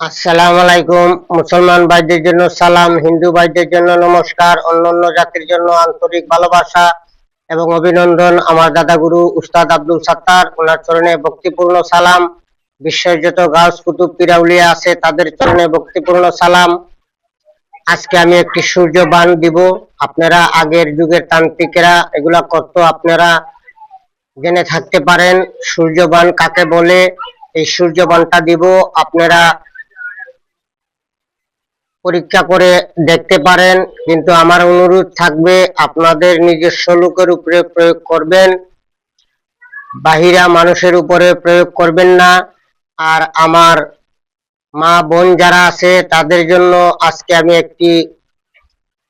আসসালামু আলাইকুম। মুসলমান ভাইদের জন্য সালাম, হিন্দু ভাইদের জন্য নমস্কার, অন্যান্য জাতির জন্য আন্তরিক ভালোবাসা এবং অভিনন্দন। আমার দাদা গুরু উস্তাদ আব্দুল সাত্তার, ওনার চরণে ভক্তিপূর্ণ সালাম। বিশ্বের যত গাউস কুতুব পীর আউলিয়া আছে তাদের চরণে ভক্তিপূর্ণ সালাম। আজকে আমি একটি সূর্যবাণ দিব। আপনারা আগের যুগের তান্ত্রিকেরা এগুলা করতো, আপনারা জেনে থাকতে পারেন সূর্যবাণ কাকে বলে। এই সূর্যবাণটা দিব, আপনারা পরীক্ষা করে দেখতে পারেন, কিন্তু আমার অনুরোধ থাকবে আপনাদের নিজস্ব লোকের উপরে প্রয়োগ করবেন, বাহিরা মানুষের উপরে প্রয়োগ করবেন না। আর আমার মা বোন যারা আছে তাদের জন্য আজকে আমি একটি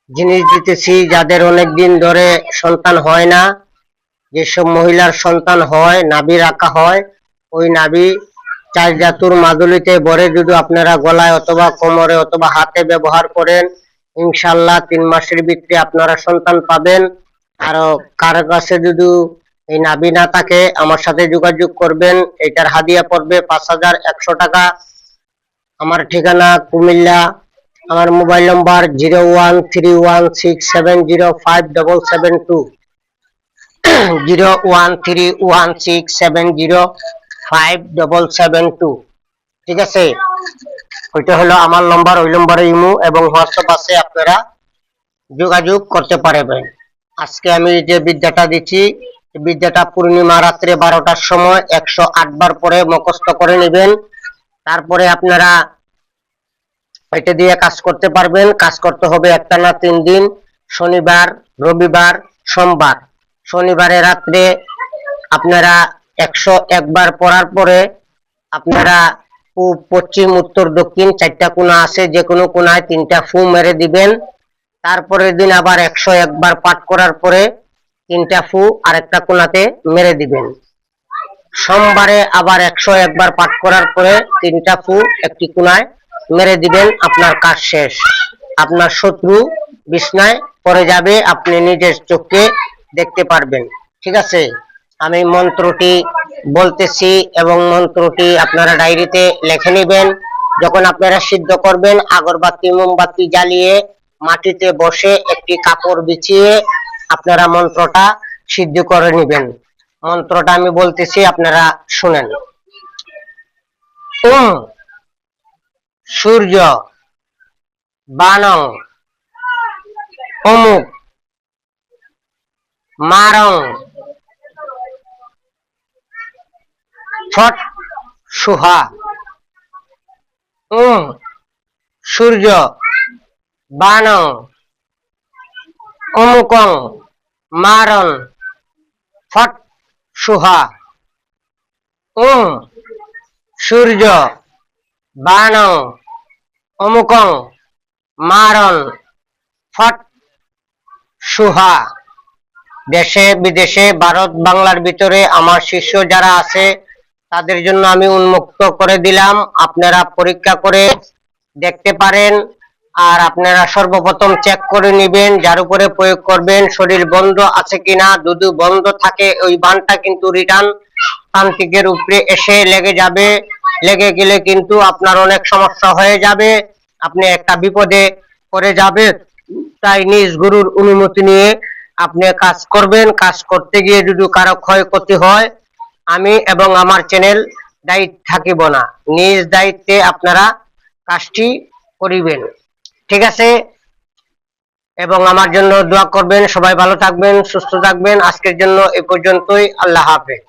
জিনিস দিতেছি, যাদের অনেক দিন ধরে সন্তান হয় না, যেসব মহিলার সন্তান হয়, নাভি রাখা হয়, ওই নাভি 4 ধাতুর মাদুলিতে ভরে যদি আপনারা গলায় অথবা কোমরে অথবা হাতে ব্যবহার করেন, ইনশাল্লাহ 3 মাসের ভিতরে আপনারা সন্তান পাবেন। আর কারো কাছে যদি এই নাভি না থাকে আমার সাথে যোগাযোগ করবেন। এটার হাদিয়া পড়বে 5100 টাকা। আমার ঠিকানা কুমিল্লা। আমার মোবাইল নম্বর 013167057772, 013167057772। ঠিক আছে, ওইটা হলো আমার নম্বর। ওই নম্বরে ইমো এবং হোয়াটসঅ্যাপ আছে, আপনারা যোগাযোগ করতে পারবেন। আজকে আমি যে বিদ্যাটা দিচ্ছি, বিদ্যাটা পূর্ণিমা রাত্রে 12টার সময় 108 বার পরে মুখস্থ করে নেবেন। তারপরে আপনারা এটা দিয়ে কাজ করতে পারবেন। কাজ করতে হবে একটানা 3 দিন, শনিবার, রবিবার, সোমবার। শনিবারে রাত্রে আপনারা 101 বার পড়ার পরে আপনারা পূব, পশ্চিম, উত্তর, দক্ষিণ 4টা কোণা আছে, যে কোনো কোণায় 3টা ফু মেরে দিবেন। তারপরের দিন আবার 101 বার পাঠ করার পরে 3টা ফু আরেকটা কোণাতে মেরে দিবেন। সোমবারে আবার 101 বার পাঠ করার পরে 3টা ফু একটি কোণায় মেরে দিবেন। আপনার কাজ শেষ। আপনার শত্রু বিছনায় পড়ে যাবে, আপনি নিজের চোখে দেখতে পারবেন। ঠিক আছে, আমি মন্ত্রটি বলতেছি এবং মন্ত্রটি আপনারা ডায়েরিতে লিখে নেবেন। যখন আপনারা সিদ্ধ করবেন, আগরবাতি মোমবাতি জ্বালিয়ে মাটিতে বসে একটি কাপড় বিছিয়ে আপনারা মন্ত্রটা সিদ্ধ করে নেবেন। মন্ত্রটা আমি বলতেছি, আপনারা শুনেন। ওম সূর্য বাণং অমুক মারং ফট সুহা। ওম সূর্য বাণং অমুকং মারণ ফট সুহা। ওম সূর্য বাণং অমুকং মারণ ফট সুহা। দেশে বিদেশে, ভারত বাংলার ভিতরে আমার শিষ্য যারা আছে তাদের জন্য আমি উন্মুক্ত করে দিলাম, আপনারা পরীক্ষা করে দেখতে পারেন। আর আপনারা সর্বপ্রথম চেক করে নেবেন যার উপরে প্রয়োগ করবেন শরীর বন্ধ আছে কিনা। যদি বন্ধ থাকে ওই বানটা কিন্তু রিটার্ন তান্ত্রিকের উপরে এসে লেগে যাবে। লেগে গেলে কিন্তু আপনার অনেক সমস্যা হয়ে যাবে, আপনি একটা বিপদে পড়ে যাবে। তাই নিজ গুরুর অনুমতি নিয়ে আপনি কাজ করবেন। কাজ করতে গিয়ে যদি কারো ক্ষয়ক্ষতি হয়, আমি এবং আমার চ্যানেল দায়ী থাকিব না। নিজ দায়িত্বে আপনারা কাজটি করিবেন। ঠিক আছে, এবং আমার জন্য দোয়া করবেন। সবাই ভালো থাকবেন, সুস্থ থাকবেন। আজকের জন্য এ পর্যন্তই। আল্লাহ হাফেজ।